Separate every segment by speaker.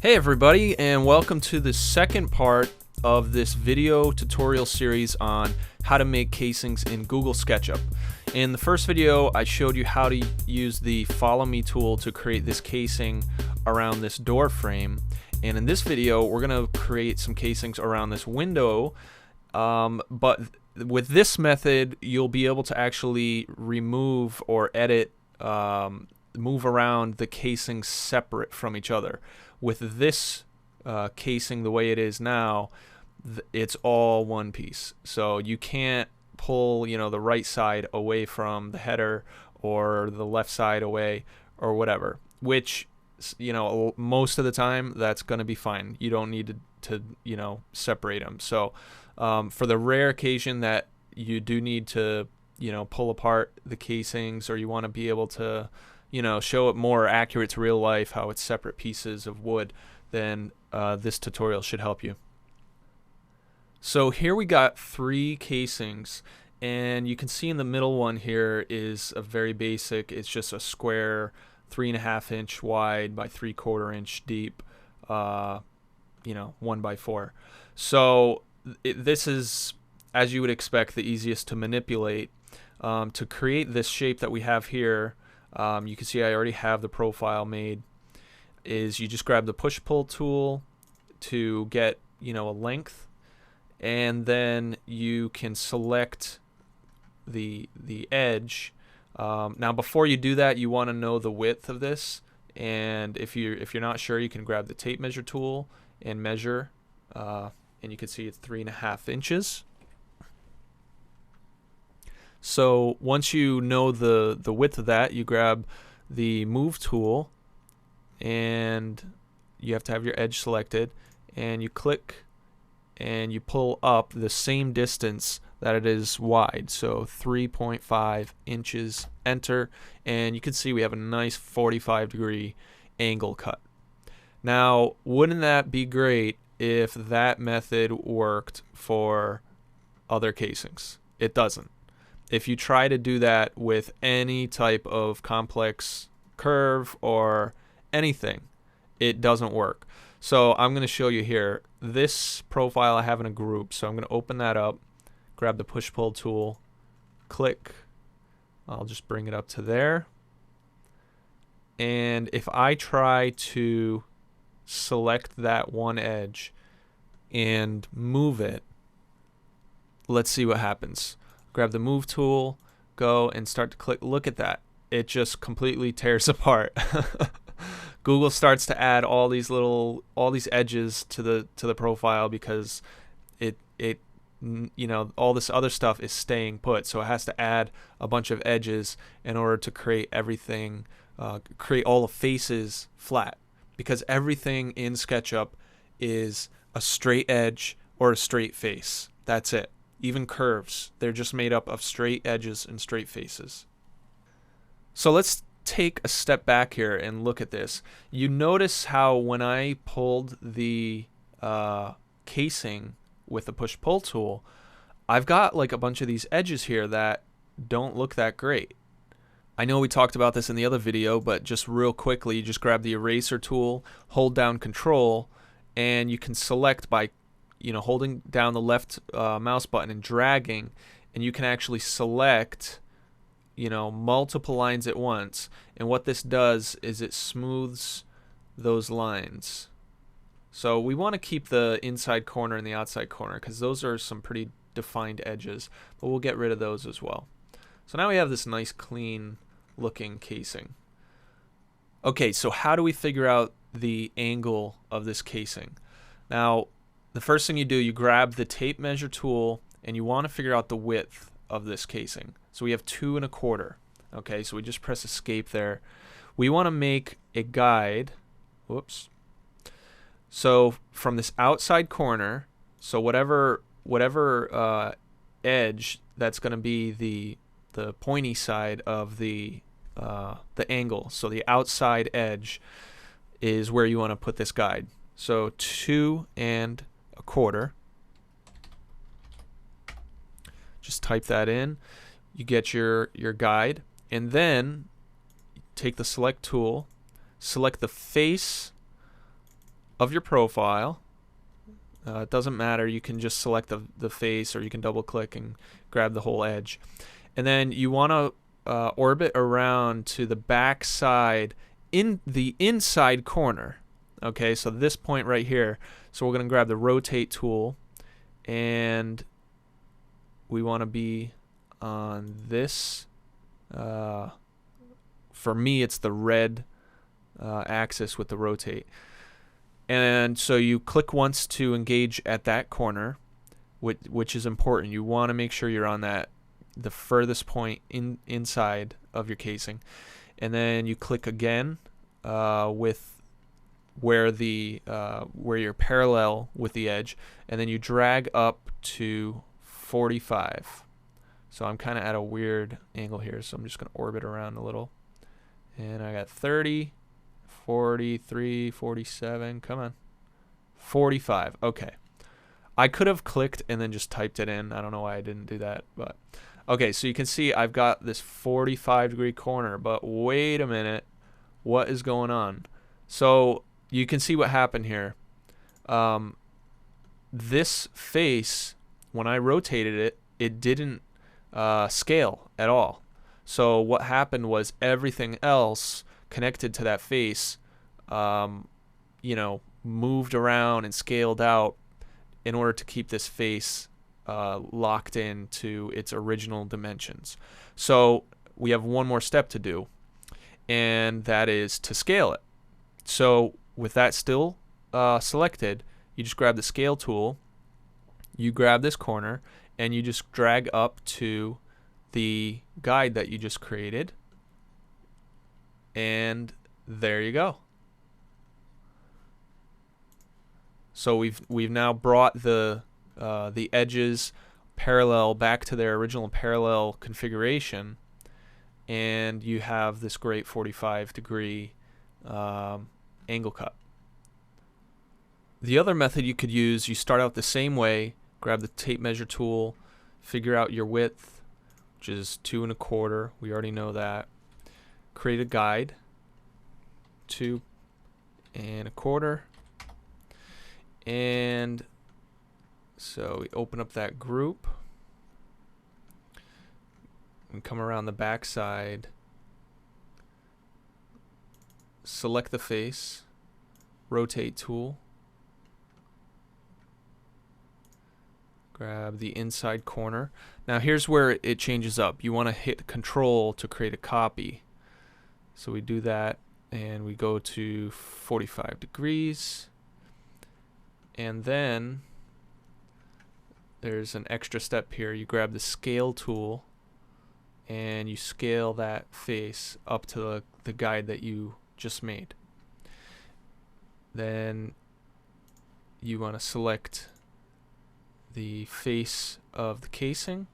Speaker 1: Hey everybody, and welcome to the second part of this video tutorial series on how to make casings in Google Sketchup. In the first video, I showed you how to use the Follow Me tool to create this casing around this door frame. And in this video, we're going to create some casings around this window, but with this method, you'll be able to actually remove or edit, move around the casings separate from each other. With this casing the way it is now, it's all one piece. So you can't pull, the right side away from the header or the left side away or whatever, which, most of the time that's going to be fine. You don't need to separate them. So for the rare occasion that you do need to, pull apart the casings, or you want to be able to show it more accurate to real life, how it's separate pieces of wood, then this tutorial should help you. So here we got 3 casings, and you can see in the middle one here is a very basic. It's just a square 3.5 inch wide by 3/4 inch deep, 1x4. So this is, as you would expect, the easiest to manipulate. To create this shape that we have here, you can see I already have the profile made. Is you just grab the push-pull tool to get a length, and then you can select the edge. Now before you do that, you want to know the width of this, and if you're not sure, you can grab the tape measure tool and measure, and you can see it's 3.5 inches. So once you know the width of that, you grab the move tool, and you have to have your edge selected, and you click and you pull up the same distance that it is wide, so 3.5 inches, enter, and you can see we have a nice 45-degree angle cut. Now, wouldn't that be great if that method worked for other casings? It doesn't. If you try to do that with any type of complex curve or anything, it doesn't work. So I'm going to show you here. This profile I have in a group, so I'm going to open that up, grab the push-pull tool, click. I'll just bring it up to there. And if I try to select that one edge and move it, let's see what happens. Grab the move tool, go and start to click. Look at that. It just completely tears apart. Google starts to add all these edges to the profile because all this other stuff is staying put. So it has to add a bunch of edges in order to create everything, create all the faces flat, because everything in SketchUp is a straight edge or a straight face. That's it. Even curves, they're just made up of straight edges and straight faces. So let's take a step back here and look at this. You notice how when I pulled the casing with the push-pull tool, I've got like a bunch of these edges here that don't look that great. I know we talked about this in the other video, but just real quickly, you just grab the eraser tool, hold down Control, and you can select by holding down the left mouse button and dragging, and you can actually select multiple lines at once. And what this does is it smooths those lines. So we want to keep the inside corner and the outside corner because those are some pretty defined edges, but we'll get rid of those as well. So now we have this nice clean looking casing. Okay, so how do we figure out the angle of this casing? Now, the first thing you do, you grab the tape measure tool, and you want to figure out the width of this casing. So we have 2.25. Okay, so we just press escape there. We want to make a guide. Whoops. So from this outside corner, so whatever edge that's going to be the pointy side of the angle. So the outside edge is where you want to put this guide. So 2.25. Just type that in. You get your guide, and then take the select tool, select the face of your profile. It doesn't matter. You can just select the face, or you can double click and grab the whole edge. And then you want to orbit around to the back side in the inside corner. Okay, so this point right here. So we're going to grab the rotate tool, and we want to be on this. For me, it's the red axis with the rotate. And so you click once to engage at that corner, which is important. You want to make sure you're on the furthest point inside of your casing. And then you click again with where you're parallel with the edge, and then you drag up to 45. So I'm kind of at a weird angle here, so I'm just going to orbit around a little. And I got 30, 43, 47, come on, 45. Okay. I could have clicked and then just typed it in. I don't know why I didn't do that, but okay, so you can see I've got this 45-degree corner, but wait a minute, what is going on? So you can see what happened here. This face, when I rotated it, it didn't scale at all. So what happened was everything else connected to that face, moved around and scaled out in order to keep this face locked into its original dimensions. So we have one more step to do, and that is to scale it. So with that still selected, you just grab the scale tool, you grab this corner, and you just drag up to the guide that you just created, and there you go. So we've now brought the edges parallel back to their original parallel configuration, and you have this great 45-degree angle cut. The other method you could use, you start out the same way, grab the tape measure tool, figure out your width, which is 2 1/4. We already know that. Create a guide, 2 1/4. And so we open up that group and come around the back side, select the face, rotate tool, grab the inside corner. Now here's where it changes up. You want to hit Control to create a copy. So we do that, and we go to 45 degrees. And then there's an extra step here. You grab the scale tool and you scale that face up to the guide that you just made. Then you want to select the face of the casing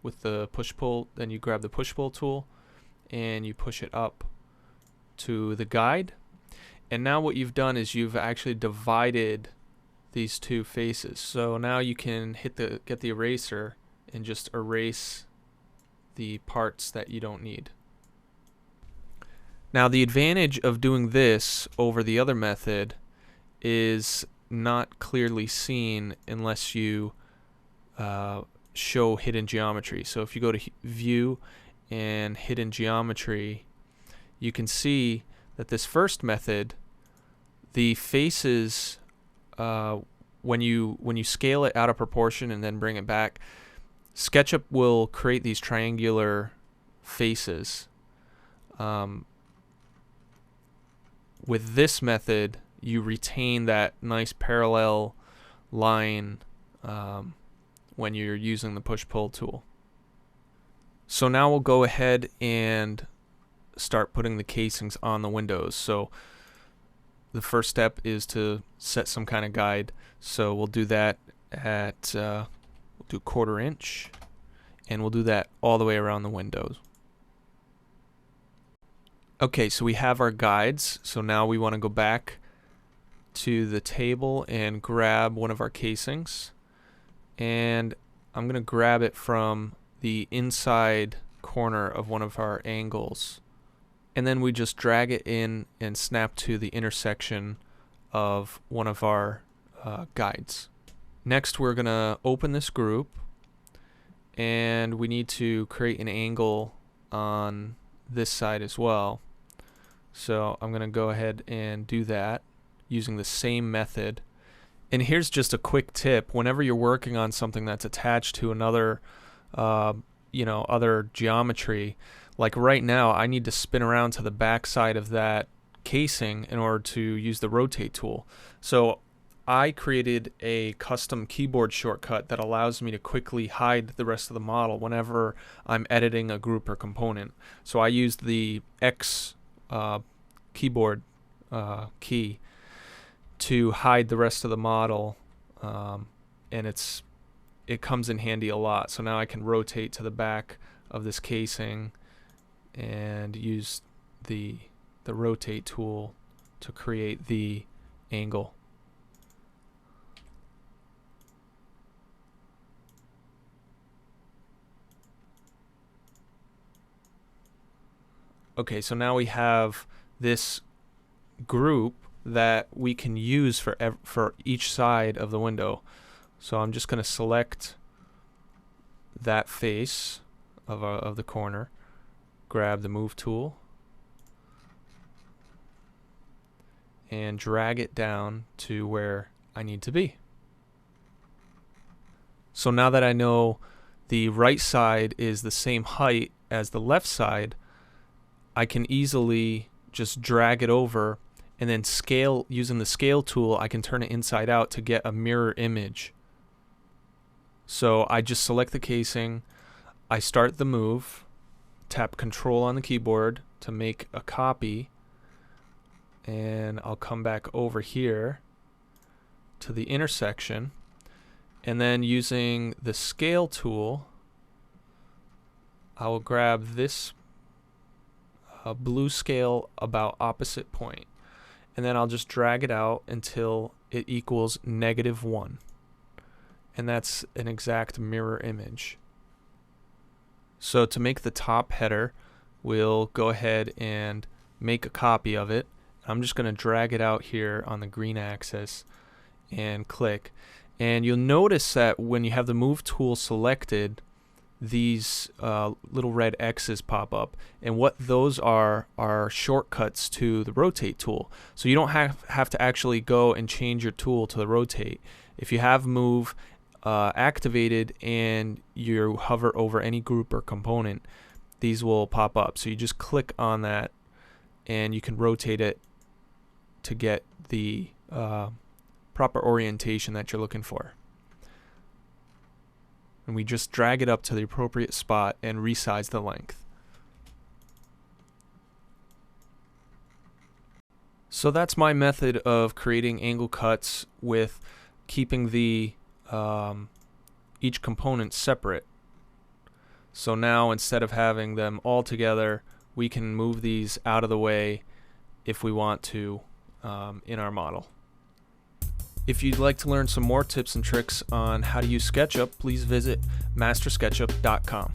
Speaker 1: with the push-pull. Then you grab the push-pull tool and you push it up to the guide. And now what you've done is you've actually divided these two faces. So now you can get the eraser and just erase the parts that you don't need. Now the advantage of doing this over the other method is not clearly seen unless you show hidden geometry. So if you go to View and Hidden Geometry, you can see that this first method, the faces, when you scale it out of proportion and then bring it back, SketchUp will create these triangular faces. With this method, you retain that nice parallel line when you're using the push-pull tool. So now we'll go ahead and start putting the casings on the windows. So the first step is to set some kind of guide. So we'll do that at we'll do 1/4 inch, and we'll do that all the way around the windows. Okay, so we have our guides. So now we want to go back to the table and grab one of our casings, and I'm going to grab it from the inside corner of one of our angles, and then we just drag it in and snap to the intersection of one of our guides. Next, we're going to open this group, and we need to create an angle on this side as well. So I'm going to go ahead and do that using the same method. And here's just a quick tip: whenever you're working on something that's attached to another other geometry, like right now I need to spin around to the back side of that casing in order to use the rotate tool. So I created a custom keyboard shortcut that allows me to quickly hide the rest of the model whenever I'm editing a group or component. So I used the X keyboard key to hide the rest of the model, and it comes in handy a lot. So now I can rotate to the back of this casing and use the rotate tool to create the angle. Okay, so now we have this group that we can use for each side of the window. So I'm just going to select that face of the corner, grab the move tool, and drag it down to where I need to be. So now that I know the right side is the same height as the left side, I can easily just drag it over, and then scale. Using the scale tool, I can turn it inside out to get a mirror image. So I just select the casing, I start the move, tap Control on the keyboard to make a copy, and I'll come back over here to the intersection, and then using the scale tool, I will grab this blue scale about opposite point, and then I'll just drag it out until it equals -1, and that's an exact mirror image. So to make the top header, we'll go ahead and make a copy of it. I'm just going to drag it out here on the green axis and click, and you'll notice that when you have the move tool selected, these little red X's pop up, and what those are shortcuts to the rotate tool. So you don't have to actually go and change your tool to the rotate. If you have move activated and you hover over any group or component, these will pop up. So you just click on that and you can rotate it to get the proper orientation that you're looking for. And we just drag it up to the appropriate spot and resize the length. So that's my method of creating angle cuts with keeping the each component separate. So now instead of having them all together, we can move these out of the way if we want to in our model. If you'd like to learn some more tips and tricks on how to use SketchUp, please visit mastersketchup.com.